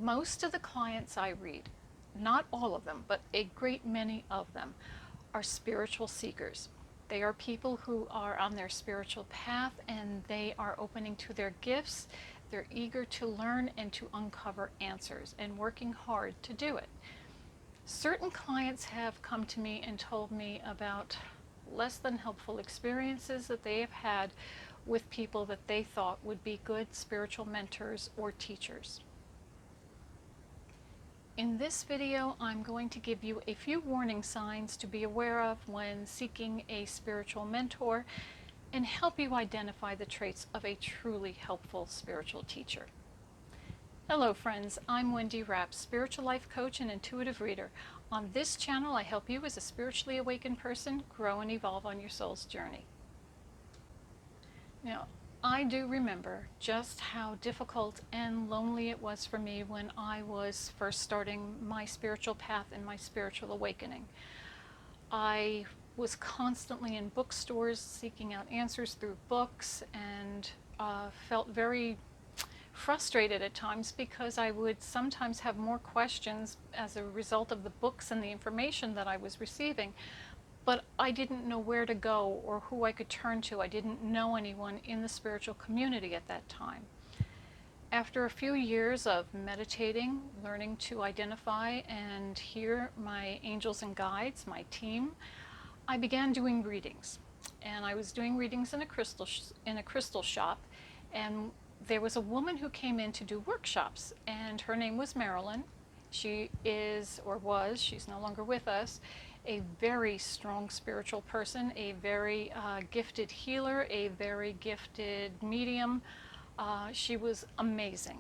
Most of the clients I read, not all of them, but a great many of them, are spiritual seekers. They are people who are on their spiritual path and they are opening to their gifts. They're eager to learn and to uncover answers and working hard to do it. Certain clients have come to me and told me about less than helpful experiences that they have had with people that they thought would be good spiritual mentors or teachers. In this video, I'm going to give you a few warning signs to be aware of when seeking a spiritual mentor and help you identify the traits of a truly helpful spiritual teacher. Hello friends, I'm Wendy Rapp, spiritual life coach and intuitive reader. On this channel, I help you as a spiritually awakened person grow and evolve on your soul's journey. Now, I do remember just how difficult and lonely it was for me when I was first starting my spiritual path and my spiritual awakening. I was constantly in bookstores seeking out answers through books and felt very frustrated at times because I would sometimes have more questions as a result of the books and the information that I was receiving. But I didn't know where to go or who I could turn to. I didn't know anyone in the spiritual community at that time. After a few years of meditating, learning to identify and hear my angels and guides, my team, I began doing readings. And I was doing readings in a crystal shop, and there was a woman who came in to do workshops, and her name was Marilyn. She is, or was, she's no longer with us, a very strong spiritual person, a very gifted healer, a very gifted medium. She was amazing.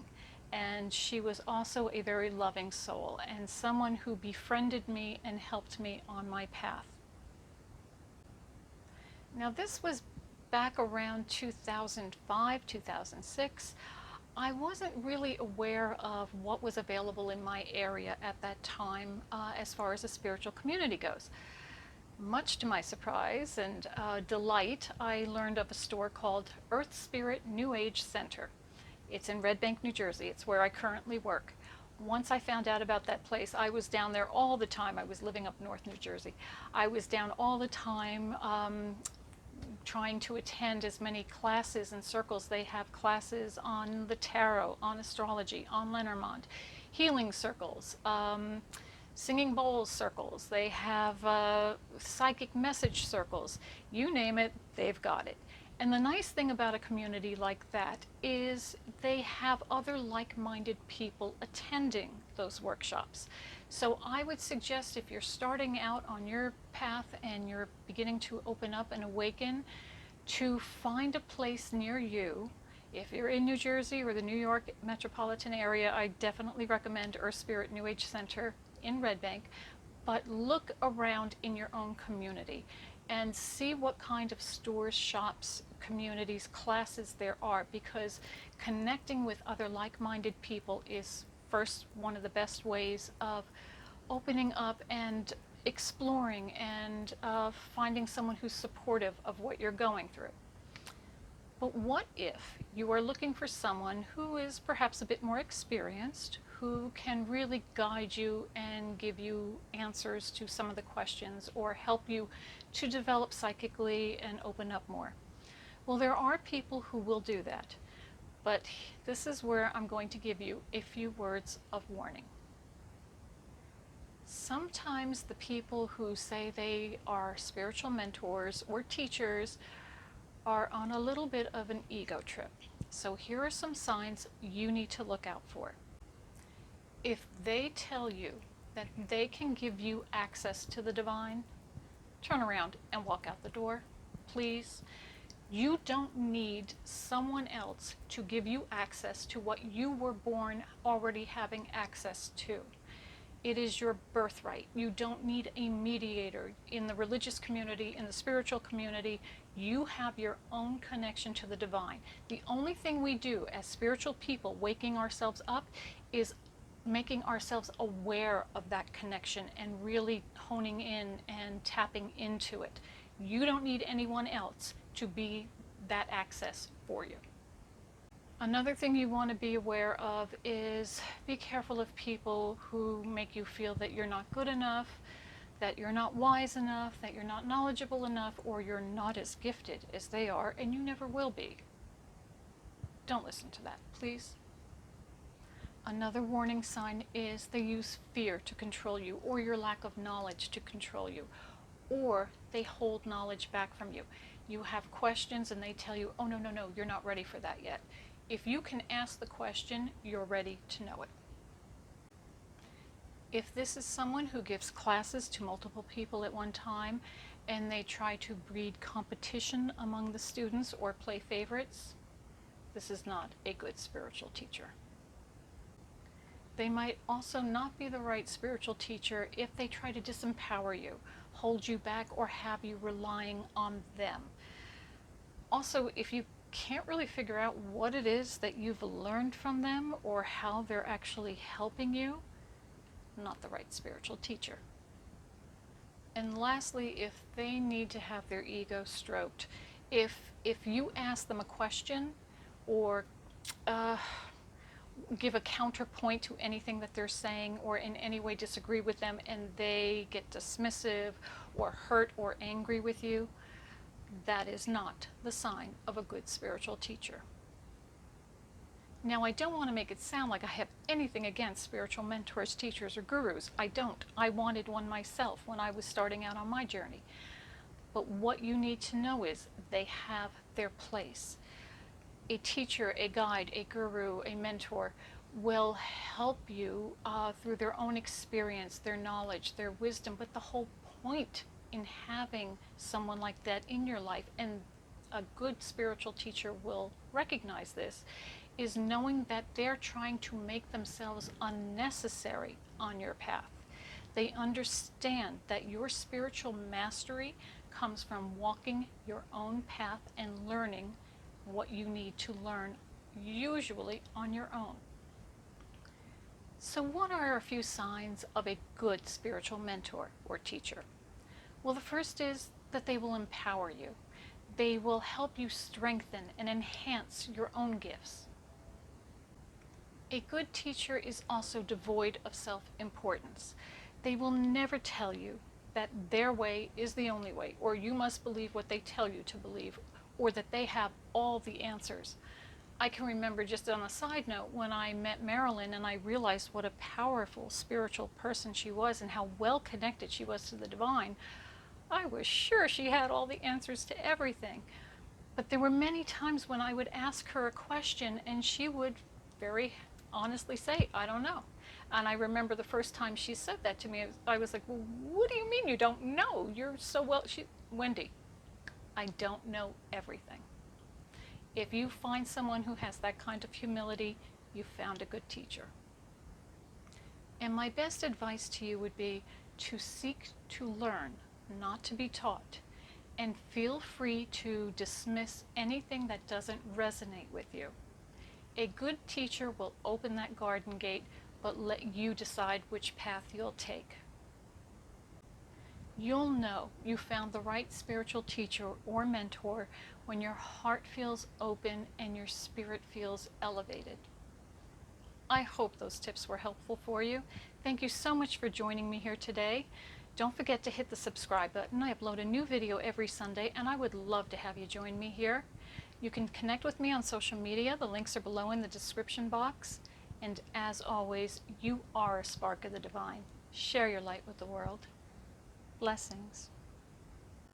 And she was also a very loving soul and someone who befriended me and helped me on my path. Now this was back around 2005, 2006. I wasn't really aware of what was available in my area at that time as far as the spiritual community goes. Much to my surprise and delight, I learned of a store called EarthSpirit New Age Center. It's in Red Bank, New Jersey. It's where I currently work. Once I found out about that place, I was down there all the time. I was living up north New Jersey. I was down all the time trying to attend as many classes and circles. They have classes on the tarot, on astrology, on Lenormand, healing circles, singing bowls circles. They have psychic message circles. You name it, they've got it. And the nice thing about a community like that is they have other like-minded people attending those workshops. So I would suggest, if you're starting out on your path and you're beginning to open up and awaken, to find a place near you. If you're in New Jersey or the New York metropolitan area, I definitely recommend EarthSpirit New Age Center in Red Bank. But look around in your own community and see what kind of stores, shops, communities, classes there are, because connecting with other like-minded people is first one of the best ways of opening up and exploring and finding someone who's supportive of what you're going through. But what if you are looking for someone who is perhaps a bit more experienced, who can really guide you and give you answers to some of the questions or help you to develop psychically and open up more? Well, there are people who will do that, but this is where I'm going to give you a few words of warning. Sometimes the people who say they are spiritual mentors or teachers are on a little bit of an ego trip. So here are some signs you need to look out for. If they tell you that they can give you access to the divine, turn around and walk out the door, please. You don't need someone else to give you access to what you were born already having access to. It is your birthright. You don't need a mediator. In the religious community, in the spiritual community, you have your own connection to the divine. The only thing we do as spiritual people, waking ourselves up, is making ourselves aware of that connection and really honing in and tapping into it. You don't need anyone else to be that access for you. Another thing you want to be aware of is be careful of people who make you feel that you're not good enough, that you're not wise enough, that you're not knowledgeable enough, or you're not as gifted as they are, and you never will be. Don't listen to that, please. Another warning sign is they use fear to control you, or your lack of knowledge to control you, or they hold knowledge back from you. You have questions and they tell you, oh, no, no, no, you're not ready for that yet. If you can ask the question, you're ready to know it. If this is someone who gives classes to multiple people at one time and they try to breed competition among the students or play favorites, this is not a good spiritual teacher. They might also not be the right spiritual teacher if they try to disempower you, hold you back, or have you relying on them. Also, if you can't really figure out what it is that you've learned from them or how they're actually helping you, not the right spiritual teacher. And lastly, if they need to have their ego stroked, if you ask them a question or give a counterpoint to anything that they're saying or in any way disagree with them and they get dismissive or hurt or angry with you, that is not the sign of a good spiritual teacher. Now, I don't want to make it sound like I have anything against spiritual mentors, teachers, or gurus. I don't. I wanted one myself when I was starting out on my journey. But what you need to know is they have their place. A teacher, a guide, a guru, a mentor will help you through their own experience, their knowledge, their wisdom. But the whole point in having someone like that in your life, and a good spiritual teacher will recognize this, is knowing that they're trying to make themselves unnecessary on your path. They understand that your spiritual mastery comes from walking your own path and learning what you need to learn, usually on your own. So what are a few signs of a good spiritual mentor or teacher? Well, the first is that they will empower you. They will help you strengthen and enhance your own gifts. A good teacher is also devoid of self-importance. They will never tell you that their way is the only way, or you must believe what they tell you to believe, or that they have all the answers. I can remember, just on a side note, when I met Marilyn and I realized what a powerful spiritual person she was and how well connected she was to the divine, I was sure she had all the answers to everything. But there were many times when I would ask her a question and she would very honestly say, I don't know. And I remember the first time she said that to me, I was like, well, what do you mean you don't know? You're so well, Wendy, I don't know everything. If you find someone who has that kind of humility, you found a good teacher. And my best advice to you would be to seek to learn, not to be taught. And feel free to dismiss anything that doesn't resonate with you. A good teacher will open that garden gate, but let you decide which path you'll take. You'll know you found the right spiritual teacher or mentor when your heart feels open and your spirit feels elevated. I hope those tips were helpful for you. Thank you so much for joining me here today. Don't forget to hit the subscribe button. I upload a new video every Sunday, and I would love to have you join me here. You can connect with me on social media. The links are below in the description box. And as always, you are a spark of the divine. Share your light with the world. Blessings.